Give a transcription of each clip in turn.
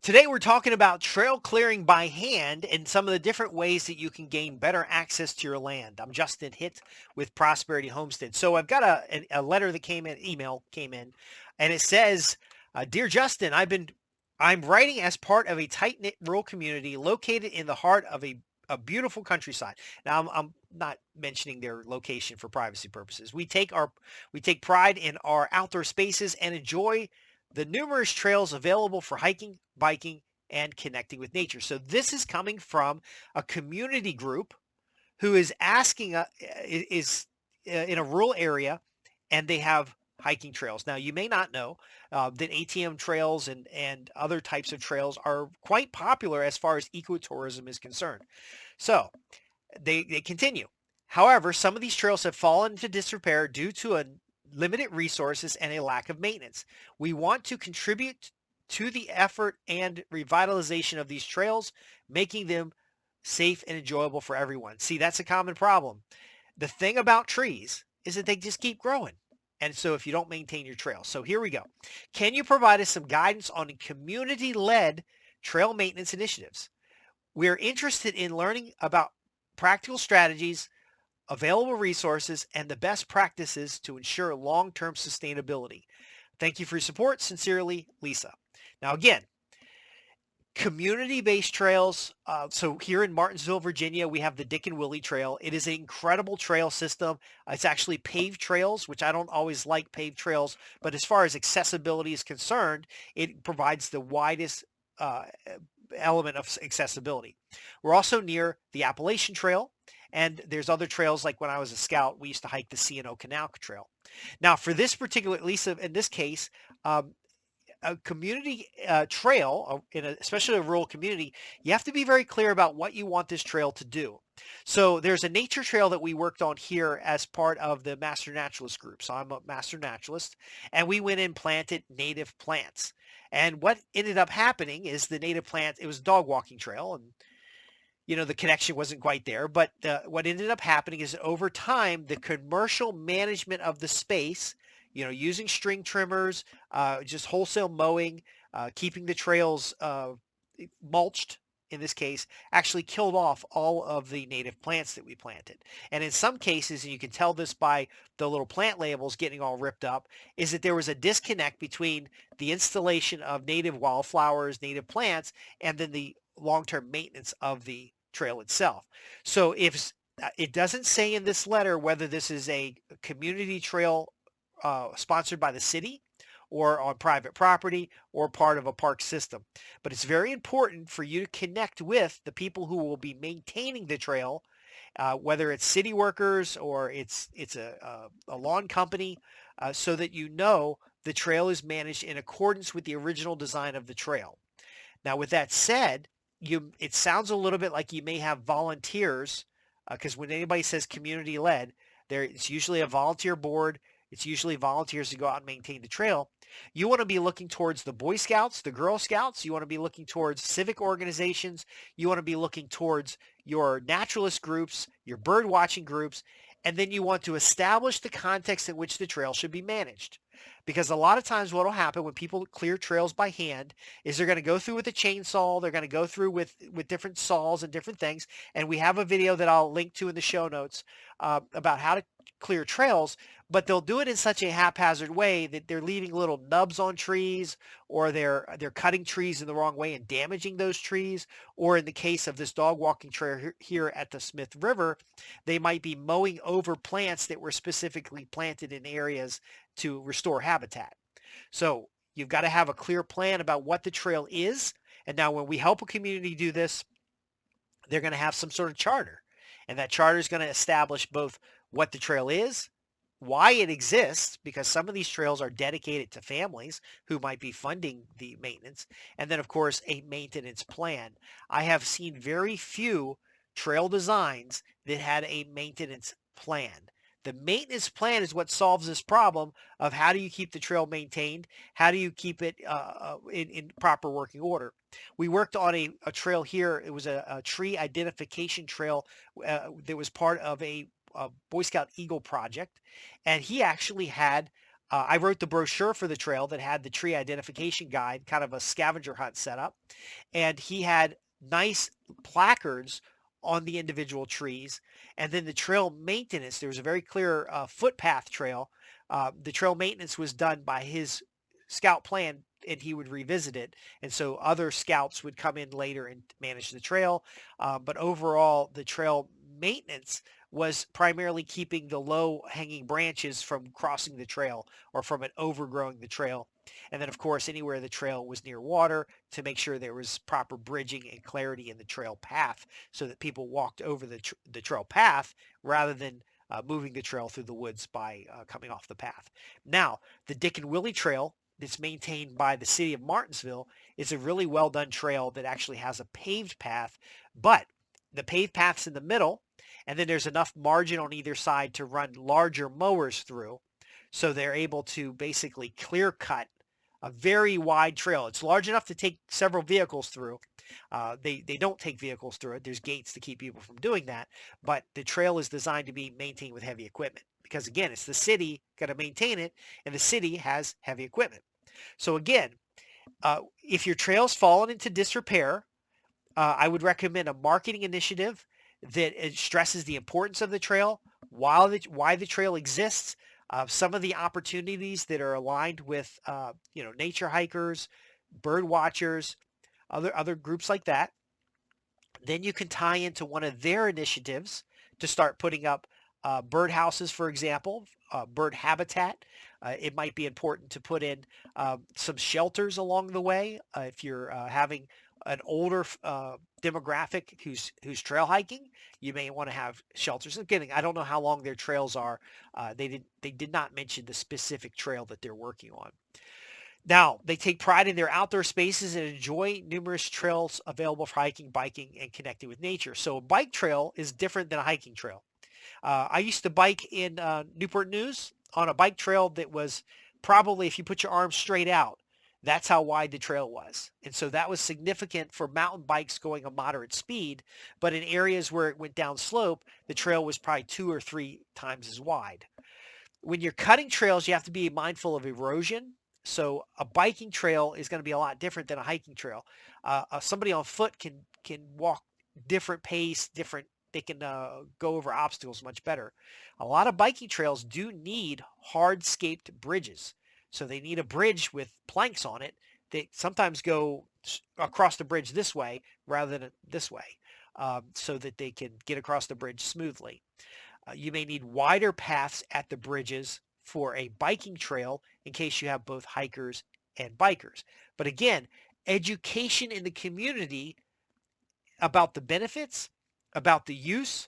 Today we're talking about trail clearing by hand and some of the different ways that you can gain better access to your land. I'm Justin Hitt with Prosperity Homestead. So I've got a letter that came in, email came in, and it says, "Dear Justin, I'm writing as part of a tight-knit rural community located in the heart of a beautiful countryside." Now I'm not mentioning their location for privacy purposes. We take pride in our outdoor spaces and enjoy the numerous trails available for hiking, biking, and connecting with nature. So this is coming from a community group who is asking is in a rural area, and they have hiking trails. Now you may not know that ATM trails and other types of trails are quite popular as far as ecotourism is concerned. So they continue. However, some of these trails have fallen into disrepair due to a limited resources and a lack of maintenance. We want to contribute to the effort and revitalization of these trails, making them safe and enjoyable for everyone. See, that's a common problem. The thing about trees is that they just keep growing. And so if you don't maintain your trail. So here we go. Can you provide us some guidance on community-led trail maintenance initiatives? We're interested in learning about practical strategies, available resources, and the best practices to ensure long-term sustainability. Thank you for your support. Sincerely, Lisa. Now, again, community-based trails. So here in Martinsville, Virginia, we have the Dick and Willie Trail. It is an incredible trail system. It's actually paved trails, which I don't always like paved trails, but as far as accessibility is concerned, it provides the widest element of accessibility. We're also near the Appalachian Trail, and there's other trails like when I was a scout, we used to hike the C&O Canal Trail. Now, for this particular, at least in this case, um, a community trail, especially a rural community, you have to be very clear about what you want this trail to do. So there's a nature trail that we worked on here as part of the Master Naturalist group. So I'm a Master Naturalist, and we went and planted native plants. And what ended up happening is the native plant, it was a dog walking trail, and the connection wasn't quite there. But what ended up happening is over time, the commercial management of the space, using string trimmers, just wholesale mowing, keeping the trails mulched, in this case, actually killed off all of the native plants that we planted. And in some cases, and you can tell this by the little plant labels getting all ripped up, is that there was a disconnect between the installation of native wildflowers, native plants, and then the long-term maintenance of the trail itself. So if it doesn't say in this letter whether this is a community trail sponsored by the city or on private property or part of a park system. But it's very important for you to connect with the people who will be maintaining the trail, whether it's city workers or it's a lawn company, so that the trail is managed in accordance with the original design of the trail. Now, with that said, it sounds a little bit like you may have volunteers, because when anybody says community led, it's usually a volunteer board. It's usually volunteers to go out and maintain the trail. You want to be looking towards the Boy Scouts, the Girl Scouts. You want to be looking towards civic organizations. You want to be looking towards your naturalist groups, your bird watching groups, and then you want to establish the context in which the trail should be managed. Because a lot of times what will happen when people clear trails by hand is they're going to go through with a chainsaw, they're going to go through with different saws and different things. And we have a video that I'll link to in the show notes about how to clear trails, but they'll do it in such a haphazard way that they're leaving little nubs on trees, or they're cutting trees in the wrong way and damaging those trees. Or in the case of this dog walking trail here at the Smith River, they might be mowing over plants that were specifically planted in areas to restore habitat. So you've got to have a clear plan about what the trail is. And now when we help a community do this, they're going to have some sort of charter. And that charter is going to establish both what the trail is, why it exists, because some of these trails are dedicated to families who might be funding the maintenance, and then of course a maintenance plan. I have seen very few trail designs that had a maintenance plan. The maintenance plan is what solves this problem of how do you keep the trail maintained? How do you keep it in proper working order? We worked on a trail here. It was a tree identification trail that was part of a Boy Scout Eagle project. And he actually had I wrote the brochure for the trail that had the tree identification guide, kind of a scavenger hunt setup, and he had nice placards on the individual trees. And then the trail maintenance, there was a very clear footpath trail. The trail maintenance was done by his scout plan, and he would revisit it. And so other scouts would come in later and manage the trail. But overall, the trail maintenance was primarily keeping the low hanging branches from crossing the trail or from it overgrowing the trail. And then, of course, anywhere the trail was near water, to make sure there was proper bridging and clarity in the trail path so that people walked over the trail path rather than moving the trail through the woods by coming off the path. Now, the Dick and Willie Trail that's maintained by the city of Martinsville is a really well done trail that actually has a paved path, but the paved path's in the middle, and then there's enough margin on either side to run larger mowers through. So they're able to basically clear cut a very wide trail. It's large enough to take several vehicles through. They don't take vehicles through it. There's gates to keep people from doing that. But the trail is designed to be maintained with heavy equipment because, again, it's the city got to maintain it, and the city has heavy equipment. So again, if your trail's fallen into disrepair, I would recommend a marketing initiative that stresses the importance of the trail, why the trail exists, some of the opportunities that are aligned with nature hikers, bird watchers, other groups like that. Then you can tie into one of their initiatives to start putting up bird houses, for example, bird habitat. It might be important to put in some shelters along the way if you're having an older demographic who's trail hiking. You may want to have shelters. Again, I don't know how long their trails are. They did not mention the specific trail that they're working on. Now, they take pride in their outdoor spaces and enjoy numerous trails available for hiking, biking, and connecting with nature. So a bike trail is different than a hiking trail. I used to bike in Newport News on a bike trail that was probably, if you put your arms straight out, that's how wide the trail was. And so that was significant for mountain bikes going a moderate speed. But in areas where it went down slope, the trail was probably 2 or 3 times as wide. When you're cutting trails, you have to be mindful of erosion. So a biking trail is going to be a lot different than a hiking trail. Somebody on foot can walk different pace, different. They can go over obstacles much better. A lot of biking trails do need hard-scaped bridges. So they need a bridge with planks on it that sometimes go across the bridge this way rather than this way, so that they can get across the bridge smoothly. You may need wider paths at the bridges for a biking trail in case you have both hikers and bikers. But again, education in the community about the benefits, about the use,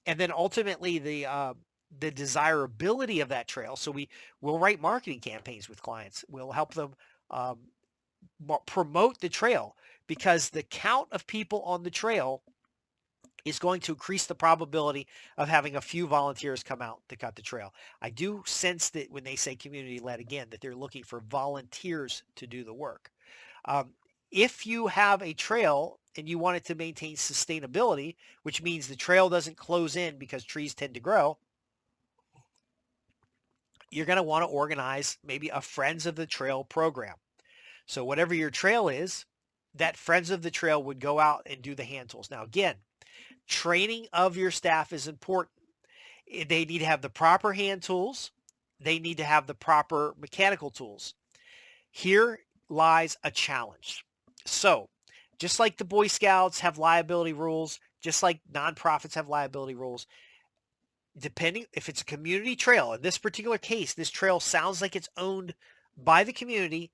and then ultimately the desirability of that trail. So will write marketing campaigns with clients. We'll help them um, promote the trail because the count of people on the trail is going to increase the probability of having a few volunteers come out to cut the trail. I do sense that when they say community led again, that they're looking for volunteers to do the work. Um, if you have a trail and you want it to maintain sustainability, which means the trail doesn't close in because trees tend to grow, you're going to want to organize maybe a Friends of the Trail program. So whatever your trail is, that Friends of the Trail would go out and do the hand tools. Now, again, training of your staff is important. They need to have the proper hand tools. They need to have the proper mechanical tools. Here lies a challenge. So just like the Boy Scouts have liability rules, just like nonprofits have liability rules, depending if it's a community trail, in this particular case, this trail sounds like it's owned by the community,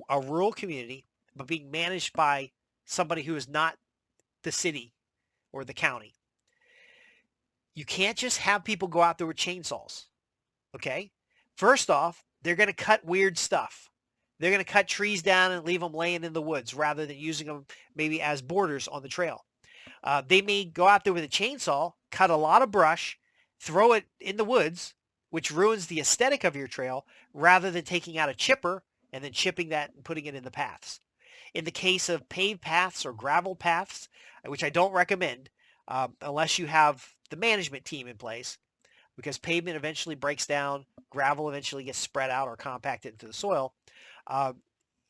a rural community, but being managed by somebody who is not the city or the county. You can't just have people go out there with chainsaws. Okay? First off, they're going to cut weird stuff. They're going to cut trees down and leave them laying in the woods rather than using them maybe as borders on the trail. They may go out there with a chainsaw, cut a lot of brush, throw it in the woods, which ruins the aesthetic of your trail, rather than taking out a chipper and then chipping that and putting it in the paths. In the case of paved paths or gravel paths, which I don't recommend unless you have the management team in place, because pavement eventually breaks down, gravel eventually gets spread out or compacted into the soil. Uh,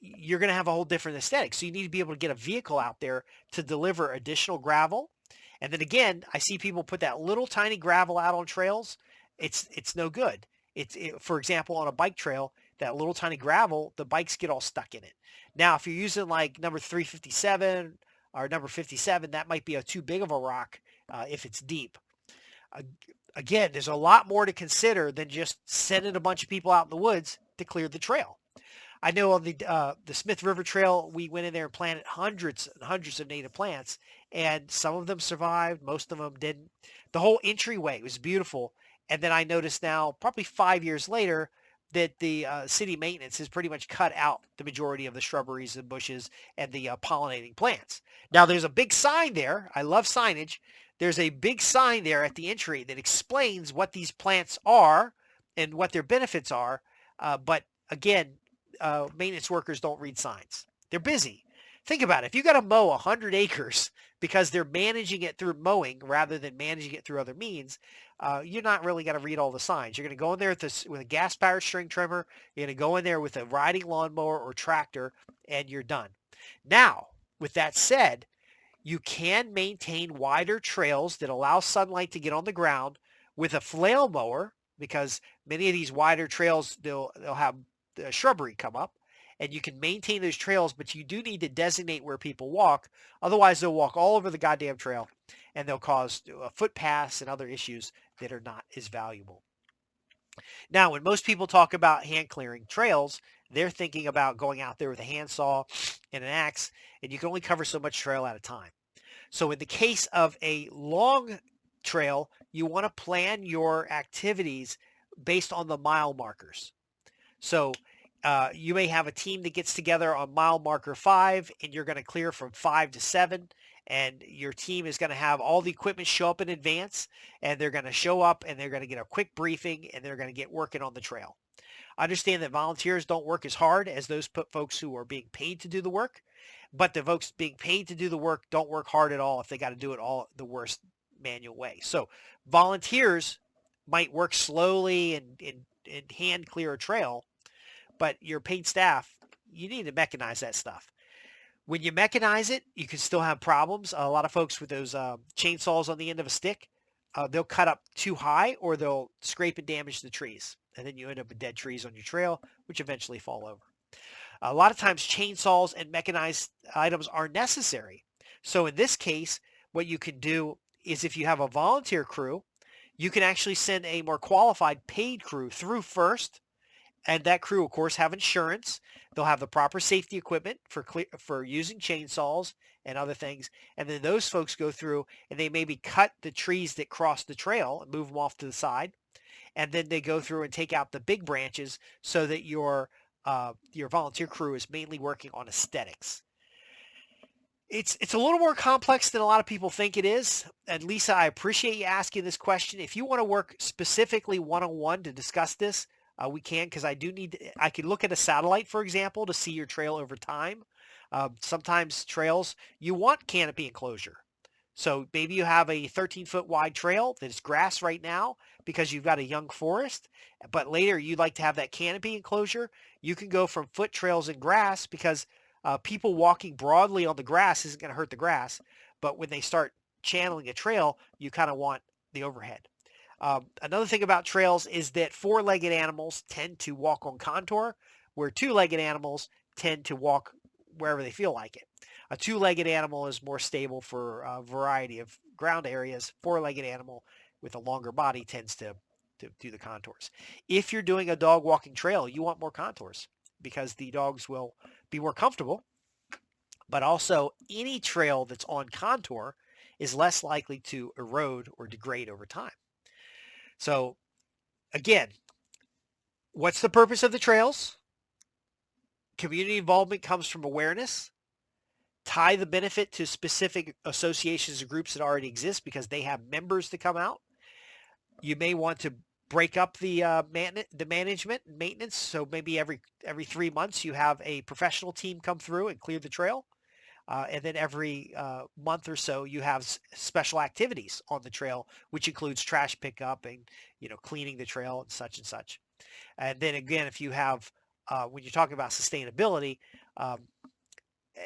you're going to have a whole different aesthetic. So you need to be able to get a vehicle out there to deliver additional gravel. And then again, I see people put that little tiny gravel out on trails. It's no good. For example, on a bike trail, that little tiny gravel, the bikes get all stuck in it. Now, if you're using like number 357 or number 57, that might be too big of a rock if it's deep. Again, there's a lot more to consider than just sending a bunch of people out in the woods to clear the trail. I know on the Smith River Trail, we went in there and planted hundreds and hundreds of native plants, and some of them survived, most of them didn't. The whole entryway was beautiful, and then I noticed now, probably 5 years later, that the city maintenance has pretty much cut out the majority of the shrubberies and bushes and the pollinating plants. Now, there's a big sign there. I love signage. There's a big sign there at the entry that explains what these plants are and what their benefits are. But again, maintenance workers don't read signs. They're busy. Think about it. If you got to mow 100 acres because they're managing it through mowing rather than managing it through other means, you're not really going to read all the signs. You're going to go in there with a gas-powered string trimmer. You're going to go in there with a riding lawnmower or tractor, and you're done. Now, with that said, you can maintain wider trails that allow sunlight to get on the ground with a flail mower, because many of these wider trails, they'll have the shrubbery come up, and you can maintain those trails, but you do need to designate where people walk. Otherwise, they'll walk all over the goddamn trail, and they'll cause footpaths and other issues that are not as valuable. Now, when most people talk about hand clearing trails, they're thinking about going out there with a handsaw and an axe, and you can only cover so much trail at a time. So in the case of a long trail, you want to plan your activities based on the mile markers. So you may have a team that gets together on mile marker 5, and you're going to clear from 5 to 7. And your team is going to have all the equipment show up in advance, and they're going to show up and they're going to get a quick briefing, and they're going to get working on the trail. I understand that volunteers don't work as hard as those folks who are being paid to do the work, but the folks being paid to do the work don't work hard at all if they got to do it all the worst manual way. So volunteers might work slowly and hand clear a trail, but your paid staff, you need to mechanize that stuff. When you mechanize it, you can still have problems. A lot of folks with those chainsaws on the end of a stick, they'll cut up too high, or they'll scrape and damage the trees. And then you end up with dead trees on your trail, which eventually fall over. A lot of times chainsaws and mechanized items are necessary. So in this case, what you can do is, if you have a volunteer crew, you can actually send a more qualified paid crew through first. And that crew, of course, have insurance. They'll have the proper safety equipment for using chainsaws and other things. And then those folks go through and they maybe cut the trees that cross the trail and move them off to the side. And then they go through and take out the big branches so that your volunteer crew is mainly working on aesthetics. It's a little more complex than a lot of people think it is. And Lisa, I appreciate you asking this question. If you want to work specifically one-on-one to discuss this, we can, because I can look at a satellite, for example, to see your trail over time. Sometimes trails, you want canopy enclosure. So maybe you have a 13-foot wide trail that's grass right now because you've got a young forest, but later you'd like to have that canopy enclosure. You can go from foot trails and grass, because people walking broadly on the grass isn't going to hurt the grass. But when they start channeling a trail, you kind of want the overhead. Another thing about trails is that four-legged animals tend to walk on contour, where two-legged animals tend to walk wherever they feel like it. A two-legged animal is more stable for a variety of ground areas. Four-legged animal with a longer body tends to do the contours. If you're doing a dog walking trail, you want more contours because the dogs will be more comfortable. But also, any trail that's on contour is less likely to erode or degrade over time. So again, what's the purpose of the trails? Community involvement comes from awareness. Tie the benefit to specific associations or groups that already exist because they have members to come out. You may want to break up the management and maintenance. So maybe every 3 months you have a professional team come through and clear the trail. And then every month or so, you have special activities on the trail, which includes trash pickup and, cleaning the trail and such and such. And then again, if you have, when you're talking about sustainability, um,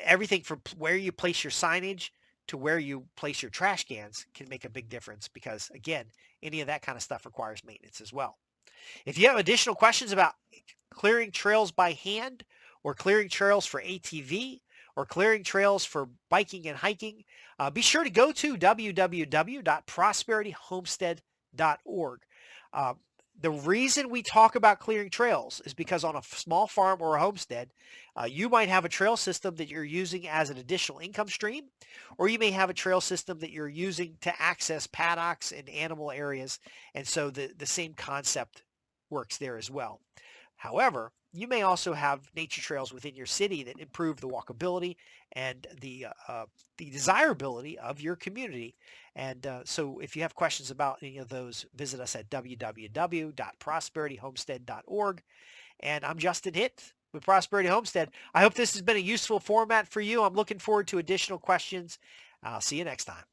everything from where you place your signage to where you place your trash cans can make a big difference because, again, any of that kind of stuff requires maintenance as well. If you have additional questions about clearing trails by hand or clearing trails for ATV or clearing trails for biking and hiking, be sure to go to www.prosperityhomestead.org. Uh, the reason we talk about clearing trails is because on a small farm or a homestead, you might have a trail system that you're using as an additional income stream, or you may have a trail system that you're using to access paddocks and animal areas. And so the same concept works there as well. However, you may also have nature trails within your city that improve the walkability and the desirability of your community. And so if you have questions about any of those, visit us at www.prosperityhomestead.org. And I'm Justin Hitt with Prosperity Homestead. I hope this has been a useful format for you. I'm looking forward to additional questions. I'll see you next time.